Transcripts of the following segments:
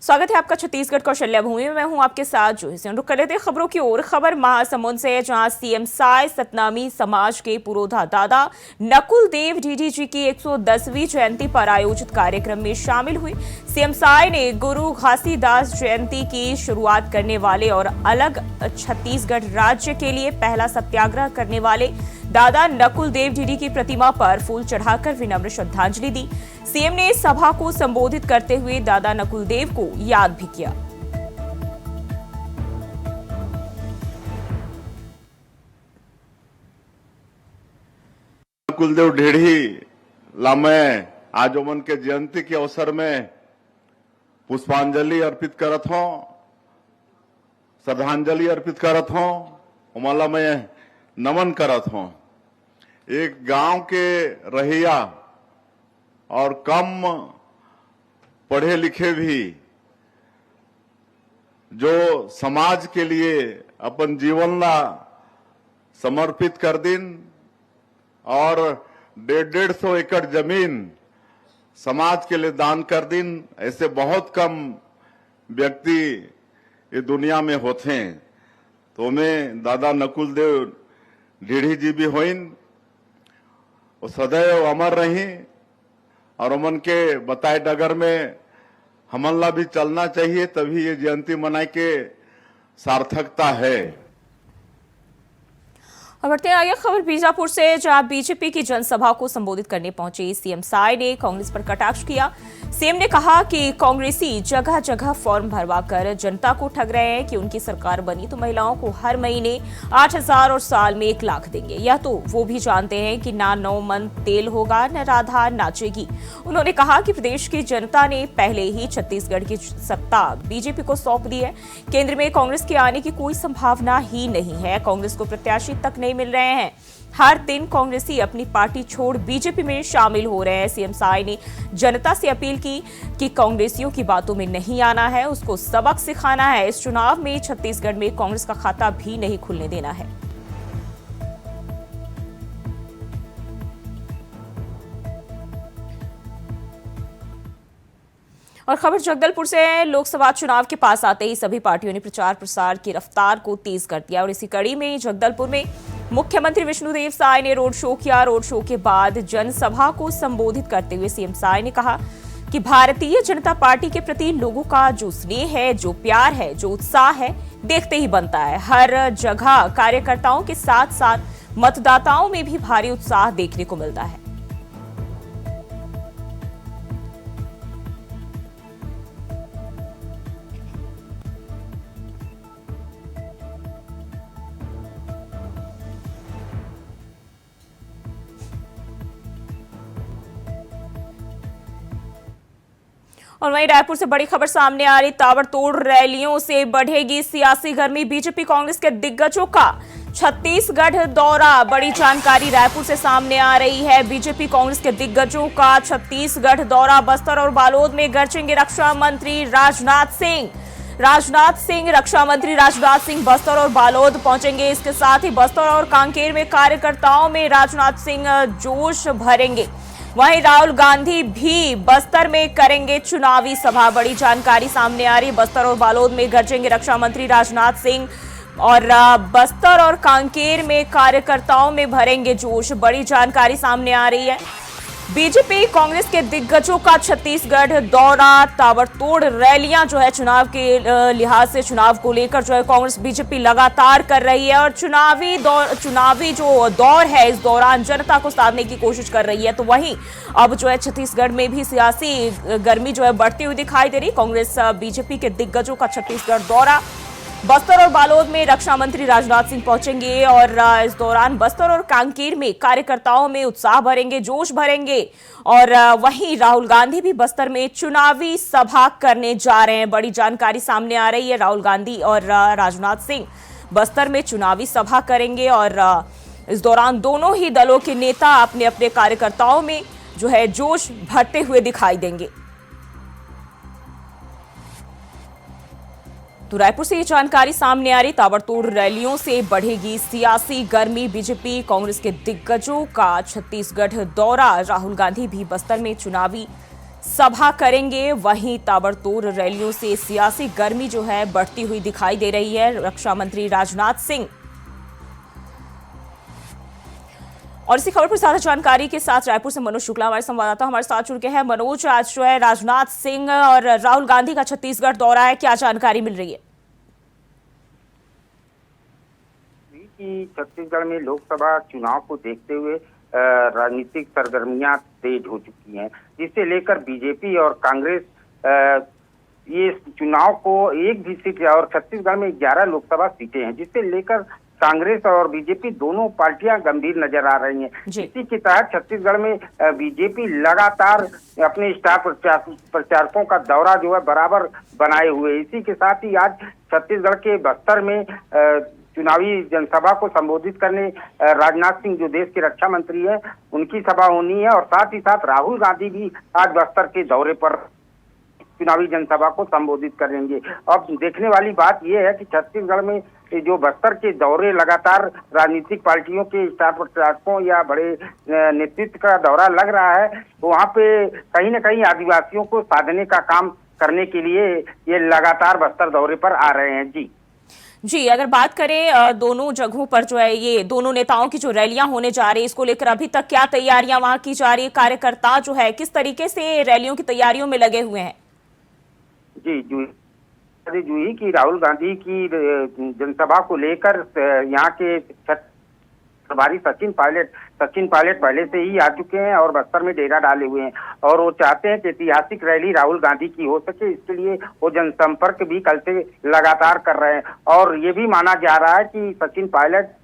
स्वागत है आपका छत्तीसगढ़ कौशल्या भूमि में। मैं हूं आपके साथ जूही सिंह। रुक कर लेते खबरों की ओर। खबर महासमुंद से, जहां सीएम साय सतनामी समाज के पुरोधा दादा नकुल देव ढीढी जी की 110वीं जयंती पर आयोजित कार्यक्रम में शामिल हुई। सीएम साय ने गुरु घासीदास जयंती की शुरुआत करने वाले और अलग छत्तीसगढ़ राज्य के लिए पहला सत्याग्रह करने वाले दादा नकुल देव ढीढी की प्रतिमा पर फूल चढ़ाकर विनम्र श्रद्धांजलि दी। सीएम ने सभा को संबोधित करते हुए दादा नकुल देव को याद भी किया। नकुल देव ढीढी ला मैं आज ओमन के जयंती के अवसर में पुष्पांजलि अर्पित करत हूं, श्रद्धांजलि अर्पित करत हूं, ओमला मैं नमन करत हूं। एक गांव के रहिया और कम पढ़े लिखे भी जो समाज के लिए अपन जीवन ला समर्पित कर दिन और 150 एकड़ जमीन समाज के लिए दान कर दिन, ऐसे बहुत कम व्यक्ति ये दुनिया में होते हैं। तो मैं दादा नकुल देव ढीढी जी भी होइन, वो सदैव अमर रही और उमन के बताए डगर में हमन ला भी चलना चाहिए, तभी ये जयंती मनाए के सार्थकता है। और बढ़ते आइए खबर बीजापुर से, जहां बीजेपी की जनसभा को संबोधित करने पहुंचे सीएम साय ने कांग्रेस पर कटाक्ष किया। सीएम ने कहा कि कांग्रेसी जगह जगह फॉर्म भरवाकर जनता को ठग रहे हैं कि उनकी सरकार बनी तो महिलाओं को हर महीने 8,000 और साल में 1 लाख देंगे। यह तो वो भी जानते हैं कि ना 9 मन तेल होगा न राधा नाचेगी। उन्होंने कहा कि प्रदेश की जनता ने पहले ही छत्तीसगढ़ की सत्ता बीजेपी को सौंप दी है। केंद्र में कांग्रेस के आने की कोई संभावना ही नहीं है। कांग्रेस को प्रत्याशी तक नहीं मिल रहे हैं। हर दिन कांग्रेसी अपनी पार्टी छोड़ बीजेपी में शामिल हो रहे हैं। सीएम साय ने जनता से अपील की कि कांग्रेसियों की बातों में नहीं आना है, उसको सबक सिखाना है। इस चुनाव में छत्तीसगढ़ में कांग्रेस का खाता भी नहीं खुलने देना है। और खबर जगदलपुर से, लोकसभा चुनाव के पास आते ही सभी पार्टियों ने प्रचार प्रसार की रफ्तार को तेज कर दिया और इसी कड़ी में जगदलपुर में मुख्यमंत्री विष्णुदेव साय ने रोड शो किया। रोड शो के बाद जनसभा को संबोधित करते हुए सीएम साय ने कहा कि भारतीय जनता पार्टी के प्रति लोगों का जो स्नेह है, जो प्यार है, जो उत्साह है, देखते ही बनता है। हर जगह कार्यकर्ताओं के साथ साथ मतदाताओं में भी भारी उत्साह देखने को मिलता है। और वहीं रायपुर से बड़ी खबर सामने आ रही, ताबड़तोड़ रैलियों से बढ़ेगी सियासी गर्मी। बीजेपी कांग्रेस के दिग्गजों का छत्तीसगढ़ दौरा। बड़ी जानकारी रायपुर से सामने आ रही है। बीजेपी कांग्रेस के दिग्गजों का छत्तीसगढ़ दौरा। बस्तर और बालोद में गरजेंगे रक्षा मंत्री राजनाथ सिंह। रक्षा मंत्री राजनाथ सिंह बस्तर और बालोद पहुंचेंगे। इसके साथ ही बस्तर और कांकेर में कार्यकर्ताओं में राजनाथ सिंह जोश भरेंगे। वहीं राहुल गांधी भी बस्तर में करेंगे चुनावी सभा। बड़ी जानकारी सामने आ रही है। बस्तर और बालोद में गरजेंगे रक्षा मंत्री राजनाथ सिंह और बस्तर और कांकेर में कार्यकर्ताओं में भरेंगे जोश। बड़ी जानकारी सामने आ रही है। बीजेपी कांग्रेस के दिग्गजों का छत्तीसगढ़ दौरा, ताबड़तोड़ रैलियां जो है चुनाव के लिहाज से, चुनाव को लेकर जो है कांग्रेस बीजेपी लगातार कर रही है और चुनावी जो दौर है इस दौरान जनता को साधने की कोशिश कर रही है। तो वहीं अब जो है छत्तीसगढ़ में भी सियासी गर्मी जो है बढ़ती हुई दिखाई दे रही। कांग्रेस बीजेपी के दिग्गजों का छत्तीसगढ़ दौरा। बस्तर और बालोद में रक्षा मंत्री राजनाथ सिंह पहुंचेंगे और इस दौरान बस्तर और कांकेर में कार्यकर्ताओं में उत्साह भरेंगे, जोश भरेंगे। और वहीं राहुल गांधी भी बस्तर में चुनावी सभा करने जा रहे हैं। बड़ी जानकारी सामने आ रही है। राहुल गांधी और राजनाथ सिंह बस्तर में चुनावी सभा करेंगे और इस दौरान दोनों ही दलों के नेता अपने अपने कार्यकर्ताओं में जो है जोश भरते हुए दिखाई देंगे। तो रायपुर से ये जानकारी सामने आ रही। ताबड़तोड़ रैलियों से बढ़ेगी सियासी गर्मी। बीजेपी कांग्रेस के दिग्गजों का छत्तीसगढ़ दौरा। राहुल गांधी भी बस्तर में चुनावी सभा करेंगे, वहीं ताबड़तोड़ रैलियों से सियासी गर्मी जो है बढ़ती हुई दिखाई दे रही है। रक्षा मंत्री राजनाथ सिंह और इसी खबर पर ज्यादा जानकारी के साथ रायपुर से मनोज शुक्ला हमारे संवाददाता हमारे साथ जुड़ गए हैं। मनोज, आज जो है राजनाथ सिंह और राहुल गांधी का छत्तीसगढ़ दौरा है, क्या जानकारी मिल रही है? कि छत्तीसगढ़ में लोकसभा चुनाव को देखते हुए राजनीतिक सरगर्मियां तेज हो चुकी हैं, जिसे लेकर बीजेपी और कांग्रेस ये चुनाव को एक भी सीट, और छत्तीसगढ़ में 11 लोकसभा सीटें हैं, जिसे लेकर कांग्रेस और बीजेपी दोनों पार्टियां गंभीर नजर आ रही हैं। इसी के तहत छत्तीसगढ़ में बीजेपी लगातार अपने स्टार प्रचारकों का दौरा जो है बराबर बनाए हुए। इसी के साथ ही आज छत्तीसगढ़ के बस्तर में चुनावी जनसभा को संबोधित करने राजनाथ सिंह, जो देश के रक्षा मंत्री हैं, उनकी सभा होनी है, और साथ ही साथ राहुल गांधी भी आज बस्तर के दौरे पर चुनावी जनसभा को संबोधित करेंगे। अब देखने वाली बात यह है कि छत्तीसगढ़ में जो बस्तर के दौरे लगातार राजनीतिक पार्टियों के स्टार प्रचारकों या बड़े नेतृत्व का दौरा लग रहा है, वहाँ पे कहीं न कहीं आदिवासियों को साधने का काम करने के लिए ये लगातार बस्तर दौरे पर आ रहे हैं। जी, अगर बात करें दोनों जगहों पर जो है ये दोनों नेताओं की जो रैलियां होने जा रही है, इसको लेकर अभी तक क्या तैयारियां वहां की जा रही है? कार्यकर्ता जो है किस तरीके से रैलियों की तैयारियों में लगे हुए हैं? जी, जूही की राहुल गांधी की जनसभा को लेकर यहाँ के प्रभारी सचिन पायलट पहले से ही आ चुके हैं और बस्तर में डेरा डाले हुए हैं, और वो चाहते हैं कि ऐतिहासिक रैली राहुल गांधी की हो सके। इसके लिए वो जनसंपर्क भी कल से लगातार कर रहे हैं, और ये भी माना जा रहा है कि सचिन पायलट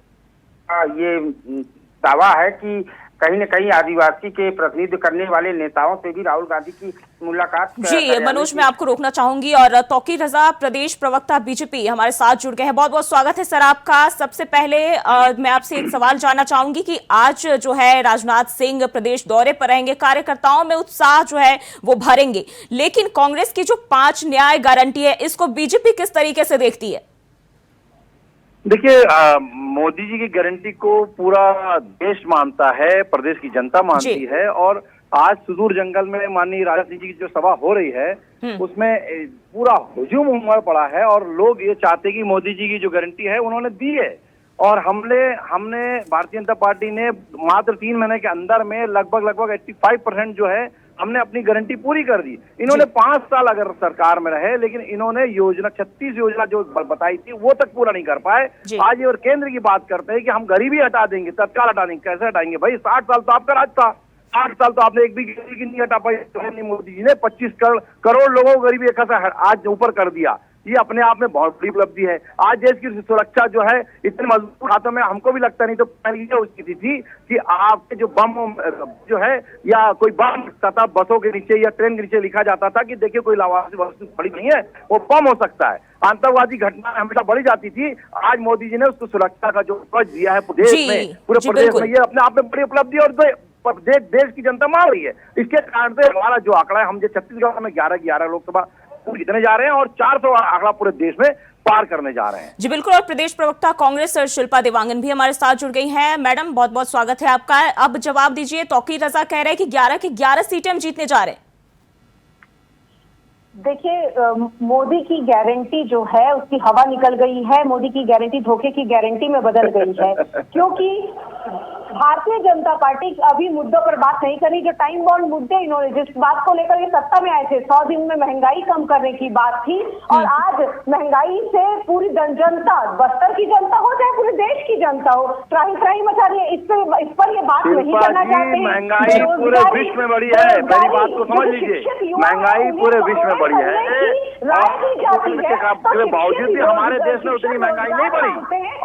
का ये दावा है कि कहीं न कहीं आदिवासी के प्रतिनिधित्व करने वाले नेताओं से भी राहुल गांधी की मुलाकात। जी मनोज, मैं आपको रोकना चाहूंगी, और तौकीर रजा प्रदेश प्रवक्ता बीजेपी हमारे साथ जुड़ गए हैं। बहुत बहुत स्वागत है सर आपका। सबसे पहले मैं आपसे एक सवाल जानना चाहूंगी कि आज जो है राजनाथ सिंह प्रदेश दौरे पर रहेंगे, कार्यकर्ताओं में उत्साह जो है वो भरेंगे, लेकिन कांग्रेस की जो 5 न्याय गारंटी है, इसको बीजेपी किस तरीके से देखती है? देखिए, मोदी जी की गारंटी को पूरा देश मानता है, प्रदेश की जनता मानती है, और आज सुदूर जंगल में माननीय राजनाथ सिंह जी की जो सभा हो रही है उसमें पूरा हुजूम उमड़ पड़ा है, और लोग ये चाहते कि मोदी जी की जो गारंटी है उन्होंने दी है। और हमने भारतीय जनता पार्टी ने मात्र 3 महीने के अंदर में लगभग 85% जो है हमने अपनी गारंटी पूरी कर दी। इन्होंने 5 साल अगर सरकार में रहे, लेकिन इन्होंने 36 योजना जो बताई थी वो तक पूरा नहीं कर पाए। आज ये और केंद्र की बात करते हैं कि हम गरीबी हटा देंगे, तत्काल हटा देंगे। कैसे हटाएंगे भाई? 60 साल तो आपका राज था, 8 साल तो आपने एक भी गरीबी नहीं हटा पाई। मोदी जी ने 25 करोड़ लोगों को गरीबी रेखा से आज ऊपर कर दिया। ये अपने आप में बहुत बड़ी उपलब्धि है। आज देश की सुरक्षा जो है इतने मजबूत हाथों में, हमको भी लगता नहीं तो पहले उसकी थी कि आपके जो बम जो है या कोई बम तथा बसों के नीचे या ट्रेन के नीचे लिखा जाता था कि देखिए कोई लावारिस वस्तु पड़ी नहीं है, वो बम हो सकता है। आतंकवादी घटना हमेशा बढ़ी जाती थी। आज मोदी जी ने उसको सुरक्षा का जो ध्वज दिया है देश में, पूरे प्रदेश में, ये अपने आप में बड़ी उपलब्धि और देश की जनता मान रही है। इसके कारण से हमारा जो आंकड़ा है, हम जो छत्तीसगढ़ में 11 लोकसभा जीतने जा रहे हैं और 400 आंकड़ा पूरे देश में पार करने जा रहे हैं। जी बिल्कुल, और प्रदेश प्रवक्ता कांग्रेस शिल्पा देवांगन भी हमारे साथ जुड़ गई हैं। मैडम बहुत बहुत स्वागत है आपका। अब जवाब दीजिए, तौकीर रजा कह रहे हैं कि 11 की 11 सीटें हम जीतने जा रहे हैं। देखिए, मोदी की गारंटी जो है उसकी हवा निकल गई है। मोदी की गारंटी धोखे की गारंटी में बदल गई है, क्योंकि भारतीय जनता पार्टी अभी मुद्दों पर बात नहीं करी। जो टाइम बाउंड मुद्दे इन्होंने जिस बात को लेकर ये सत्ता में आए थे, 100 दिन में महंगाई कम करने की बात थी, और आज महंगाई से पूरी जनता, बस्तर की जनता हो चाहे पूरे देश की जनता हो, त्राही मचा रही है। इस पर ये बात नहीं करना चाहते। महंगाई पूरे विश्व में बढ़ी है, मेरी बात को समझ लीजिए। महंगाई पूरे विश्व में बढ़ी है, और बावजूद भी हमारे देश में उतनी महंगाई नहीं बढ़ी।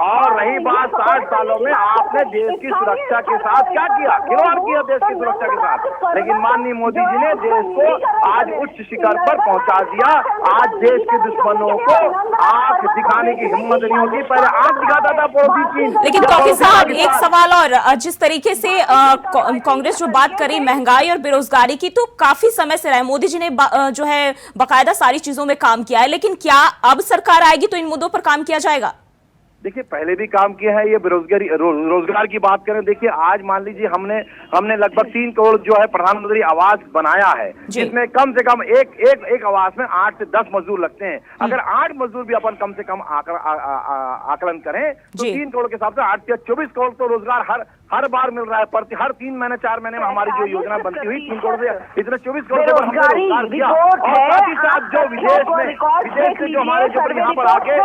और रही बात 60 सालों में आपने देश की सुरक्षा के साथ क्या किया? खिलवाड़ किया देश की सुरक्षा के साथ। लेकिन माननीय मोदी जी ने देश को आज उच्च शिखर पर पहुंचा दिया। आज देश के दुश्मनों को आंख दिखाने की हिम्मत नहीं होती, पहले आंख दिखाता था पड़ोसी चीन। लेकिन तौकीर साहब, एक सवाल और, जिस तरीके से कांग्रेस जो बात करी महंगाई और बेरोजगारी की, तो काफी समय से रहा है, मोदी जी ने जो है बाकायदा सारी चीजों में काम किया है, लेकिन क्या अब सरकार आएगी तो इन मुद्दों पर काम किया जाएगा? देखिए पहले भी काम किया है। ये बेरोजगारी रोजगार की बात करें, देखिए आज मान लीजिए हमने लगभग 3 करोड़ जो है प्रधानमंत्री आवास बनाया है, जिसमें कम से कम एक आवास में 8 से 10 मजदूर लगते हैं। अगर 8 मजदूर भी अपन कम से कम आकलन करें तो 3 करोड़ के हिसाब से 8 या 24 करोड़ तो रोजगार हर बार मिल रहा है। हर 3 महीने 4 महीने में हमारी जो योजना बनती हुई 3 करोड़ से इतने 24 करोड़ से हमने रोजगार दिया। और साथ ही साथ जो विदेश से जो हमारे जो यहाँ पर आके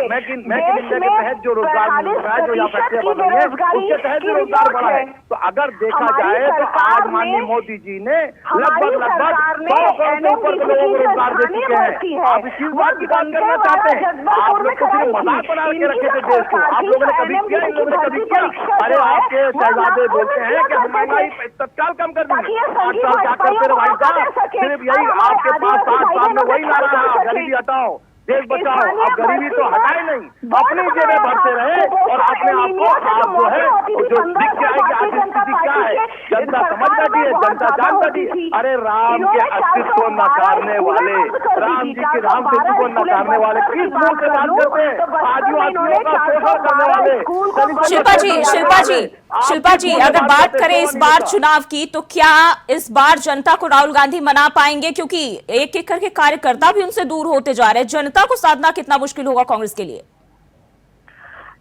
मेक इन इंडिया के तहत जो रोजगार मिल रहा है, जो यहाँ फैक्ट्रियां बन रही है, उसके तहत भी रोजगार बढ़ा है। तो अगर देखा जाए तो आज माननीय मोदी जी ने लगभग 100 करोड़ से ऊपर के लोगों को रोजगार दे चुके हैं। आप इस चीज बात की बात करना चाहते हैं? आप लोग तो सिर्फ मजाक बना के रखे थे देश को। आप लोगों ने कभी किया? इन लोगों ने कभी किया? अरे आपके शहजादे बोलते हैं कि हम महंगाई तत्काल कम कर देंगे। 8 साल क्या करते रहे भाई साहब? सिर्फ यही आपके पास 7 साल में वही ला रहा है, गरीबी हटाओ, देश बचाओ। अब गरीबी तो हटाए नहीं, अपनी जेबें भरते रहे और अपने आप को आप जो है जो दिख गया है कि आज स्थिति क्या है, जनता समझ बैठी है, जनता जान बैठी है। अरे राम के अस्तित्व को नकारने वाले, राम जी के राम सेतु को नकारने वाले किस मुंह से बात करते हैं? आदिवासियों का शोषण करने वाले। शिल्पा जी अगर बात करें इस बार चुनाव की, तो क्या इस बार जनता को राहुल गांधी मना पाएंगे? क्योंकि एक एक करके कार्यकर्ता भी उनसे दूर होते जा रहे हैं। जनता को साधना कितना मुश्किल होगा कांग्रेस के लिए?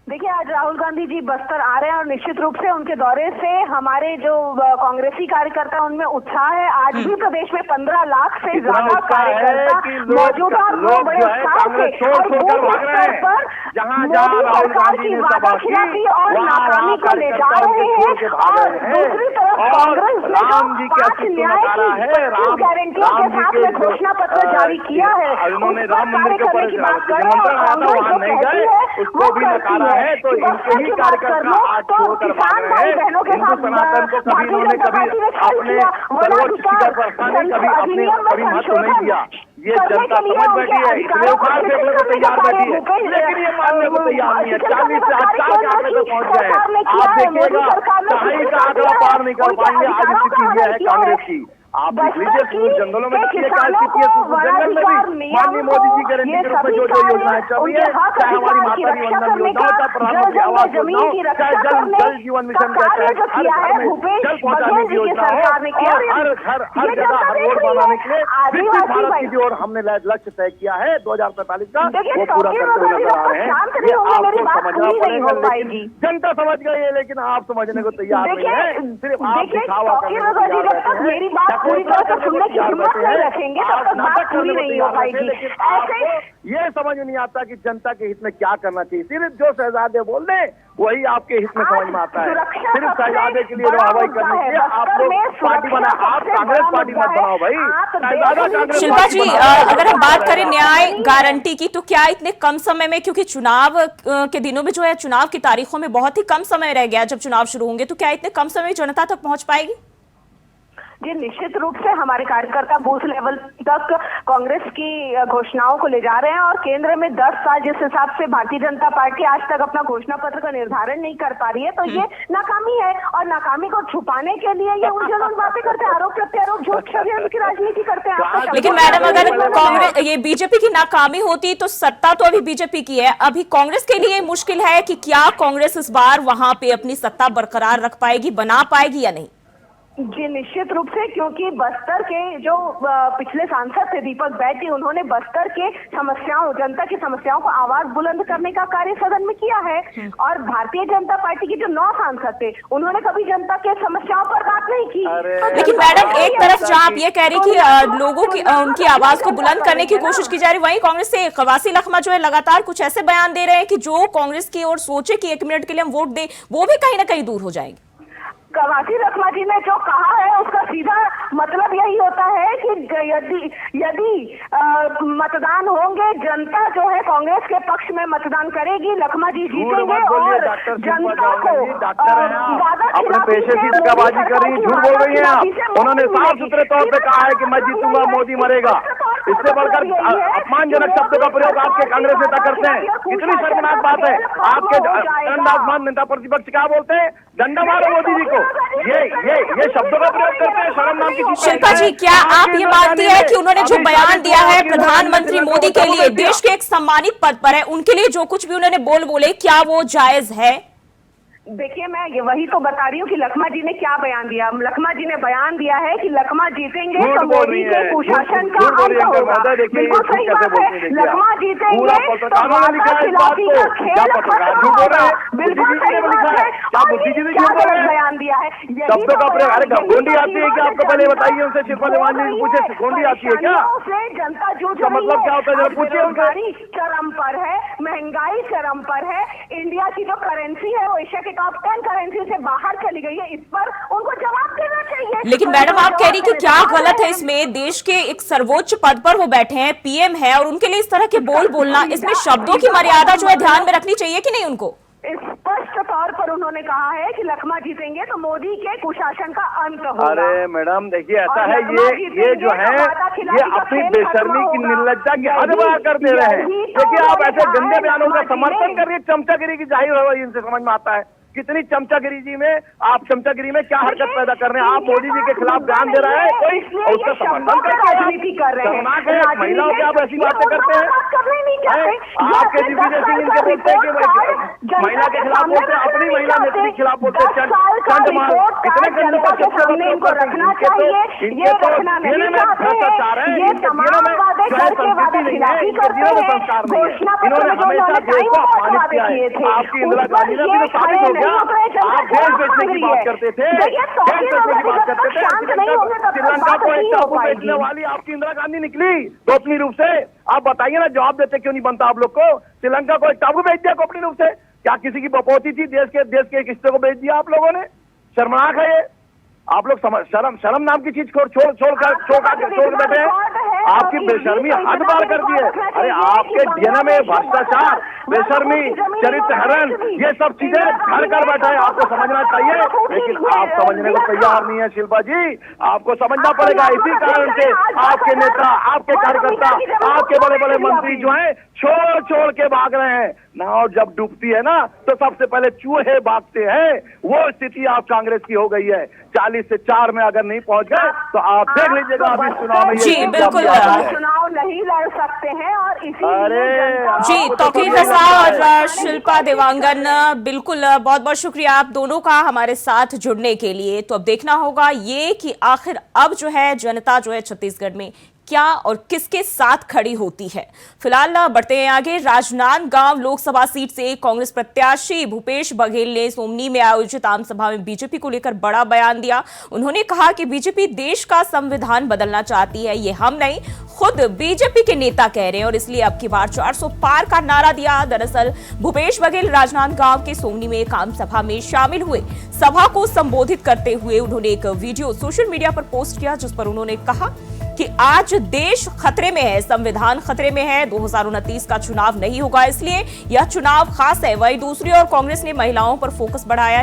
देखिए आज राहुल गांधी जी बस्तर आ रहे हैं और निश्चित रूप से उनके दौरे से हमारे जो कांग्रेसी कार्यकर्ता उनमें उत्साह है। आज भी प्रदेश में 15 लाख से ज्यादा कार्यकर्ता मौजूदा बड़े उत्साह से और बूथ स्तर पर मोदी सरकार की वादाखिलाफी और नाकामी को ले जा रहे हैं। और दूसरी तरफ कांग्रेस ने जो 5 न्याय की गारंटियों के साथ में घोषणा पत्र जारी किया है, उन्होंने राम मंदिर के ऊपर वहां नहीं गए, उसको भी नकारा है। तो इनके ही कार्यकर्ता आज छोड़कर भाग रहे हैं। हिंदू सनातन को कभी इन्होंने कभी अपने सर्वोच्च शिखर पर कभी महत्व नहीं दिया। ये जनता समझ बैठी है, इसलिए उखाड़ फेंकने को तैयार बैठी है, लेकिन ये मानने को तैयार नहीं है। 40 से 4 के आंकड़े पे पहुंच गए। आप देखिएगा कहीं का आंकड़ा पार नहीं कर पाएंगे। आज स्थिति ये है कांग्रेस की। आप देख लीजिए सूरज जंगलों में देखिए क्या स्थिति है। सूरज जंगल में भी माननीय मोदी जी गारंटी के रूप में जो योजनाएं चल रही है, चाहे हमारी माता की वंदन योजना, चाहे प्रधानमंत्री आवास योजना, चाहे जल जीवन मिशन के तहत हर घर में जल पहुंचाने की योजना है, और हर जगह हर रोड बनाने के लिए विकसित भारत की ओर हमने लक्ष्य तय किया है 2045 का, वो पूरा करते हुए नजर आ रहे हैं। ये आपको समझना पड़ेगा, लेकिन जनता समझ गई है, लेकिन आप समझने को तैयार नहीं है। सिर्फ आप दिखावा करने को तैयार मेरी बात पूरी तरह से सुनने की हिम्मत नहीं रखेंगे तब तक बात पूरी नहीं हो पाएगी। लेकिन आपको ये समझ नहीं आता कि जनता के हित में क्या करना चाहिए। सिर्फ जो शहजादे बोल रहे वही आपके हित में समझ में आता है। सिर्फ शहजादे के लिए हवाई करने के लिए आप लोग पार्टी बनाए, आप कांग्रेस पार्टी मत बनाओ भाई। शहजादा कांग्रेस। शिल्पा जी अगर हम बात करें न्याय गारंटी की, तो क्या इतने कम समय में, क्योंकि चुनाव के दिनों में जो है चुनाव की तारीखों में बहुत ही कम समय रह गया जब चुनाव शुरू होंगे, तो क्या इतने कम समय में जनता तक पहुंच पाएगी? जी निश्चित रूप से हमारे कार्यकर्ता बूथ लेवल तक कांग्रेस की घोषणाओं को ले जा रहे हैं और केंद्र में 10 साल जिस हिसाब से भारतीय जनता पार्टी आज तक अपना घोषणा पत्र का निर्धारण नहीं कर पा रही है, तो ये नाकामी है। और नाकामी को छुपाने के लिए ये उल्टी बातें करते हैं, आरोप प्रत्यारोप, झूठ षड्यंत्र की राजनीति करते हैं। लेकिन मैडम अगर कांग्रेस ये बीजेपी की नाकामी होती तो सत्ता तो अभी बीजेपी की है, अभी कांग्रेस के लिए मुश्किल है कि क्या कांग्रेस इस बार वहां पे अपनी सत्ता बरकरार रख पाएगी, बना पाएगी या नहीं? जी निश्चित रूप से, क्योंकि बस्तर के जो पिछले सांसद थे दीपक बैती, उन्होंने बस्तर के समस्याओं, जनता की समस्याओं को आवाज बुलंद करने का कार्य सदन में किया है। और भारतीय जनता पार्टी के जो 9 सांसद थे उन्होंने कभी जनता के समस्याओं पर बात नहीं की। लेकिन मैडम एक तरफ जहां आप ये कह रही कि लोगों की उनकी आवाज को बुलंद करने की कोशिश की जा रही, वहीं कांग्रेस से कवासी लखमा जो है लगातार कुछ ऐसे बयान दे रहे हैं कि जो कांग्रेस की ओर सोचे कि 1 मिनट के लिए हम वोट दें, वो भी कहीं ना कहीं दूर हो जाएंगे। कवासी लखमा जी ने जो कहा है उसका सीधा मतलब यही होता है कि यदि मतदान होंगे, जनता जो है कांग्रेस के पक्ष में मतदान करेगी, लखमा जी जीतेंगे और जनता को अपने पेशे की दगाबाजी कर रही, झूठ बोल रही हैं आप। उन्होंने साफ सुथरे तौर पे कहा है कि मैं जीतूंगा, मोदी मरेगा। इससे बढ़कर अपमानजनक शब्दों का प्रयोग आपके कांग्रेस नेता करते हैं। कितनी शर्मनाक बात है। आपके चरणदास नेता प्रतिपक्ष क्या बोलते हैं, डंडा मारो मोदी जी को, ये शब्दों का प्रयोग करते हैं। शर्म नाम की चीज। शिल्पा जी, क्या आप ये मानती हैं कि उन्होंने जो बयान दिया है प्रधानमंत्री मोदी के लिए, देश के एक सम्मानित पद पर है, उनके लिए जो कुछ भी उन्होंने बोले, क्या वो जायज है? देखिए, मैं वही तो बता रही हूँ कि लखमा जी ने क्या बयान दिया। लखमा जी ने बयान दिया है कि लखमा जीतेंगे तो मोदी के कुशासन का अंत होगा। बिल्कुल सही बात है, लखमा जीतेंगे तो भाजपा खिलाफी का खेल खत्म होगा। बिल्कुल सही बात है। क्या गलत बयान दिया है? शब्दों का प्रयोग। अरे गोंडी आती है क्या आपको? पहले बताइए उनसे, शिल्पा देवान जी पूछे, गोंडी आती है क्या? जनता जूझ रही है। मतलब क्या होता है, पूछिए उनसे। चरम पर है, महंगाई चरम पर है, इंडिया की जो करेंसी है वो एशिया के टॉप 10 करेंसी से बाहर चली गई है। इस पर उनको जवाब देना चाहिए। लेकिन मैडम, आप कह रही कि क्या गलत है इसमें? देश के एक सर्वोच्च पद पर वो बैठे हैं, पीएम है, और उनके लिए इस तरह के बोलना, इसमें शब्दों की मर्यादा जो है ध्यान में रखनी चाहिए कि नहीं उनको? स्पष्ट तौर पर उन्होंने कहा है कि लखमा जीतेंगे तो मोदी के कुशासन का अंत होगा। अरे मैडम देखिए, ऐसा है, ये जो है ये अपनी बेशर्मी की, निर्लज्जा की हद पार कर दे रहे हैं। देखिए, आप ऐसे गंदे बयानों का समर्थन कर रही है, चमचागिरी की जाहिर हो, इनसे समझ में आता है कितनी चमचागिरी जी में, आप चमचागिरी में क्या हरकत पैदा कर रहे हैं। आप मोदी जी के खिलाफ बयान दे रहा है कोई, और उसका समर्थन करते हैं। महिलाओं की आप ऐसी बातें करते हैं। आपके दिग्विजय सिंह इनके बोलते हैं कि महिला के खिलाफ बोलते हैं, अपनी महिला नेत्री के खिलाफ बोलते हैं। चंडमाल कितने गंदे पर रखना चाहिए, ये रखना नहीं चाहते, ये तमाम वादे करके वादा खिलाफी करते हैं। घोषणा पत्र में जो उन्होंने टाइम बॉक्स वादे किए थे, आपकी इंदिरा गांधी ने भी तो साबित हो गया। आप देश बेचने की बात करते थे, देश बेचने की बात करते थे। श्रीलंका को एक टापू बेचने वाली आपकी इंदिरा गांधी निकली गोपनीय रूप से। आप बताइए ना, जवाब देते क्यों नहीं बनता आप लोग को? श्रीलंका को एक टापू बेच दिया गोपनीय रूप से। क्या किसी की बपौती थी? देश के एक हिस्से को बेच दिया आप लोगों ने। शर्मनाक है ये। आप लोग शर्म नाम की चीज छोड़ बैठे हैं। आपकी बेशर्मी हद पार कर दी है। अरे आपके डीएनए में भ्रष्टाचार, बेशर्मी, चरित्र हरण, ये सब चीजें घर कर बैठा है। आपको समझना चाहिए, लेकिन आप समझने को तैयार नहीं है। शिल्पा जी, आपको समझना पड़ेगा। इसी कारण से आपके नेता, आपके कार्यकर्ता, आपके बड़े बड़े मंत्री जो है छोड़ के भाग रहे हैं। नाव जब डूबती है ना, तो सबसे पहले चूहे भागते हैं। वो स्थिति आप कांग्रेस की हो गई है। 40 से 4 में अगर नहीं पहुंच गए तो आप देख लीजिएगा अभी चुनाव में। जी बिल्कुल, चुनाव नहीं लड़ सकते हैं। और जी, तौकीर रज़ा और शिल्पा देवांगन, बिल्कुल बहुत बहुत शुक्रिया आप दोनों का हमारे साथ जुड़ने के लिए। तो अब देखना होगा ये कि आखिर अब जो है जनता जो है छत्तीसगढ़ में क्या और किसके साथ खड़ी होती है। फिलहाल बढ़ते हैं आगे। राजनांदगांव लोकसभा सीट से कांग्रेस प्रत्याशी भूपेश बघेल ने सोमनी में आयोजित आम सभा में बीजेपी को लेकर बड़ा बयान दिया। उन्होंने कहा कि बीजेपी देश का संविधान बदलना चाहती है, ये हम नहीं, खुद बीजेपी के नेता कह रहे हैं, और इसलिए अब की बार 400 पार का नारा दिया। दरअसल भूपेश बघेल राजनांदगांव के सोमनी में एक आम सभा में शामिल हुए। सभा को संबोधित करते हुए उन्होंने एक वीडियो सोशल मीडिया पर पोस्ट किया, जिस पर उन्होंने कहा कि आज देश खतरे में है, संविधान खतरे में है, 2029 का चुनाव नहीं होगा, इसलिए यह चुनाव खास है। वहीं दूसरी ओर कांग्रेस ने महिलाओं पर फोकस बढ़ाया।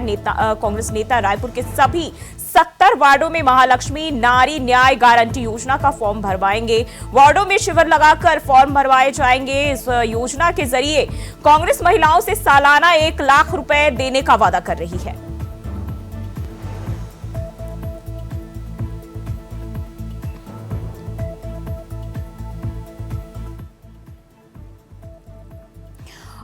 कांग्रेस नेता रायपुर के सभी 70 वार्डों में महालक्ष्मी नारी न्याय गारंटी योजना का फॉर्म भरवाएंगे। वार्डों में शिविर लगाकर फॉर्म भरवाए जाएंगे। इस योजना के जरिए कांग्रेस महिलाओं से सालाना 1 लाख रुपए देने का वादा कर रही है।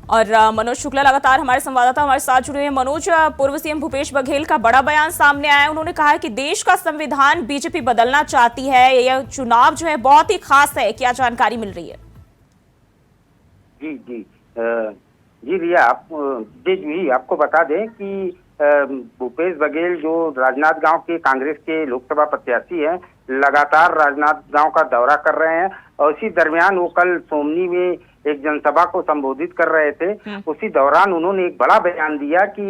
और मनोज शुक्ला लगातार हमारे संवाददाता हमारे साथ जुड़े हैं। मनोज, पूर्व सीएम भूपेश बघेल का बड़ा बयान सामने आया है। उन्होंने कहा है कि देश का संविधान बीजेपी बदलना चाहती है, यह चुनाव जो है बहुत ही खास है। क्या जानकारी मिल रही है? जी भैया, आपको बता दें कि भूपेश बघेल जो राजनांदगांव के कांग्रेस के लोकसभा प्रत्याशी हैं, लगातार राजनांदगांव का दौरा कर रहे हैं। और इसी दरमियान वो कल सोमनी में एक जनसभा को संबोधित कर रहे थे। उसी दौरान उन्होंने एक बड़ा बयान दिया कि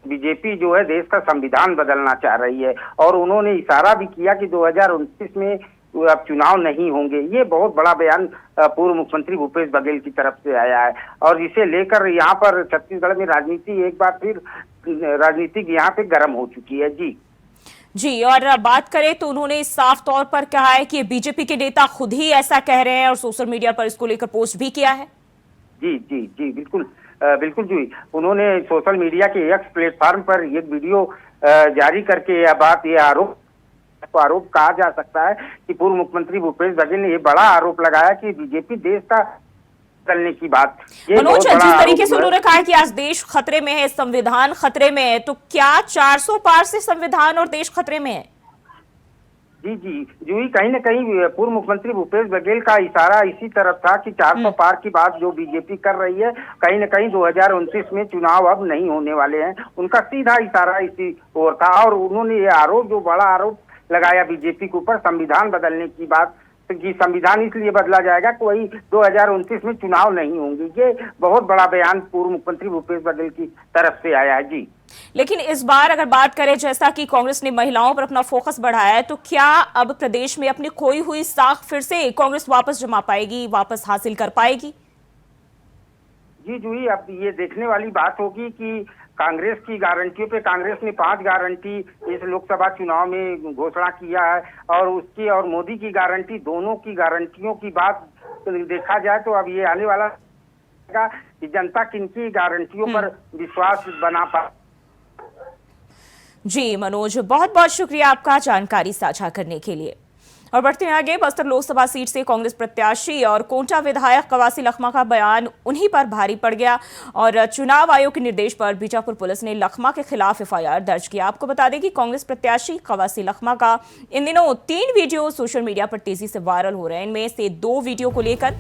बीजेपी जो है देश का संविधान बदलना चाह रही है, और उन्होंने इशारा भी किया कि 2029 में अब चुनाव नहीं होंगे। ये बहुत बड़ा बयान पूर्व मुख्यमंत्री भूपेश बघेल की तरफ से आया है, और इसे लेकर यहाँ पर छत्तीसगढ़ में राजनीति एक बार फिर राजनीतिक यहाँ पे गर्म हो चुकी है। जी, और बात करें तो उन्होंने साफ तौर पर कहा है कि बीजेपी के नेता खुद ही ऐसा कह रहे हैं और सोशल मीडिया पर इसको लेकर पोस्ट भी किया है। जी जी जी, बिल्कुल बिल्कुल जी। उन्होंने सोशल मीडिया के एक्स प्लेटफॉर्म पर एक वीडियो जारी करके ये आरोप कहा जा सकता है कि पूर्व मुख्यमंत्री भूपेश बघेल ने ये बड़ा आरोप लगाया कि बीजेपी देश का करने की बात। मनोज, जिस तरीके से उन्होंने कहा कि आज देश खतरे में है, संविधान खतरे में है, तो क्या 400 पार से संविधान और देश खतरे में है? जी जी, जो ही कहीं न कहीं पूर्व मुख्यमंत्री भूपेश बघेल का इशारा इसी तरफ था कि 400 पार की बात जो बीजेपी कर रही है, कहीं न कहीं 2029 में चुनाव अब नहीं होने वाले हैं। उनका सीधा इशारा इसी ओर था और उन्होंने ये आरोप, जो बड़ा आरोप लगाया बीजेपी के ऊपर संविधान बदलने की बात, कि संविधान इसलिए बदला जाएगा कि वही 2029 में चुनाव नहीं होंगे। ये बहुत बड़ा बयान पूर्व मुख्यमंत्री भूपेश बघेल की तरफ से आया है। जी, लेकिन इस बार अगर बात करें, जैसा कि कांग्रेस ने महिलाओं पर अपना फोकस बढ़ाया है, तो क्या अब प्रदेश में अपनी खोई हुई साख फिर से कांग्रेस वापस जमा पाएगी, वापस हासिल कर पाएगी? जी जूही, अब ये देखने वाली बात होगी कि कांग्रेस की गारंटियों पे, कांग्रेस ने 5 गारंटी इस लोकसभा चुनाव में घोषणा किया है और उसकी और मोदी की गारंटी, दोनों की गारंटियों की बात देखा जाए तो अब ये आने वाला कि जनता किनकी गारंटियों पर विश्वास बना पा। जी मनोज, बहुत बहुत शुक्रिया आपका जानकारी साझा करने के लिए। और बढ़ते हैं आगे, बस्तर लोकसभा सीट से कांग्रेस प्रत्याशी और कोंटा विधायक कवासी लखमा का बयान उन्हीं पर भारी पड़ गया और चुनाव आयोग के निर्देश पर बीजापुर पुलिस ने लखमा के खिलाफ एफआईआर दर्ज किया। आपको बता दें कि कांग्रेस प्रत्याशी कवासी लखमा का इन दिनों 3 वीडियो सोशल मीडिया पर तेजी से वायरल हो रहे हैं। इनमें से 2 वीडियो को लेकर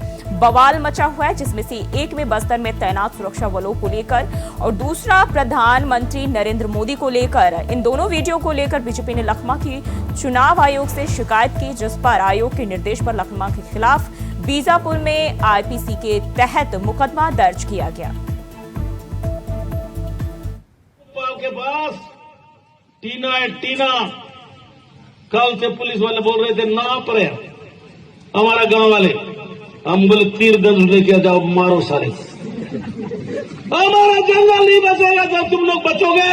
बवाल मचा हुआ है, जिसमें से एक में बस्तर में तैनात सुरक्षा बलों को लेकर और दूसरा प्रधानमंत्री नरेंद्र मोदी को लेकर। इन दोनों वीडियो को लेकर बीजेपी ने लखमा की चुनाव आयोग से शिकायत की, जिस पर आयोग के निर्देश पर लखमा के खिलाफ बीजापुर में आईपीसी के तहत मुकदमा दर्ज किया गया। के पास टीना है, टीना कल से पुलिस वाले बोल रहे थे ना पड़े, हमारा गांव वाले, हम बोले तीर गंज लेके जाओ, मारो सारे, हमारा जंगल नहीं बचेगा जब तुम लोग बचोगे।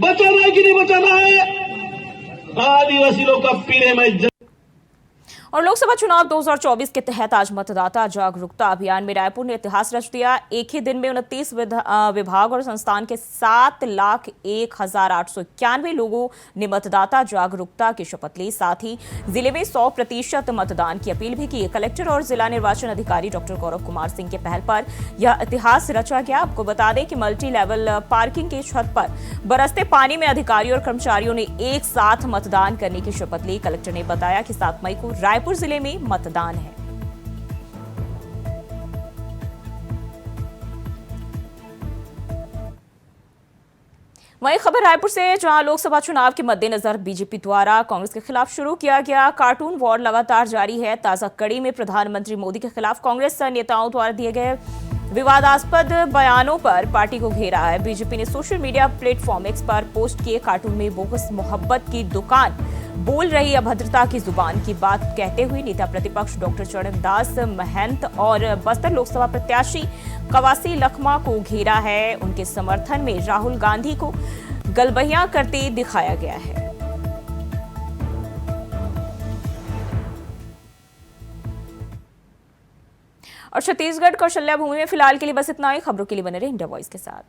बचाना है कि नहीं बचाना है? आदिवासी लोग का पीने में। और लोकसभा चुनाव 2024 के तहत आज मतदाता जागरूकता अभियान में रायपुर ने इतिहास रच दिया। एक ही दिन में 29 विभाग और संस्थान के 7,01,891 लोगों ने मतदाता जागरूकता की शपथ ली। साथ ही जिले में 100% मतदान की अपील भी की। कलेक्टर और जिला निर्वाचन अधिकारी डॉक्टर गौरव कुमार सिंह के पहल पर यह इतिहास रचा गया। आपको बता दें कि मल्टी लेवल पार्किंग की छत पर बरसते पानी में अधिकारियों और कर्मचारियों ने एक साथ मतदान करने की शपथ ली। कलेक्टर ने बताया कि 7 मई को रायपुर जिले में मतदान है। वहीं खबर रायपुर से, जहां लोकसभा चुनाव के मद्देनजर बीजेपी द्वारा कांग्रेस के खिलाफ शुरू किया गया कार्टून वॉर लगातार जारी है। ताजा कड़ी में प्रधानमंत्री मोदी के खिलाफ कांग्रेस नेताओं द्वारा दिए गए विवादास्पद बयानों पर पार्टी को घेरा है। बीजेपी ने सोशल मीडिया प्लेटफॉर्म एक्स पर पोस्ट किए कार्टून में बोगस मोहब्बत की दुकान, बोल रही अभद्रता की जुबान की बात कहते हुए नेता प्रतिपक्ष डॉक्टर चरणदास महंत और बस्तर लोकसभा प्रत्याशी कवासी लखमा को घेरा है। उनके समर्थन में राहुल गांधी को गलबहियां करते दिखाया गया है। और छत्तीसगढ़ कौशल्या भूमि में फिलहाल के लिए बस इतना ही। खबरों के लिए बने रहे इंडिया वॉइस के साथ।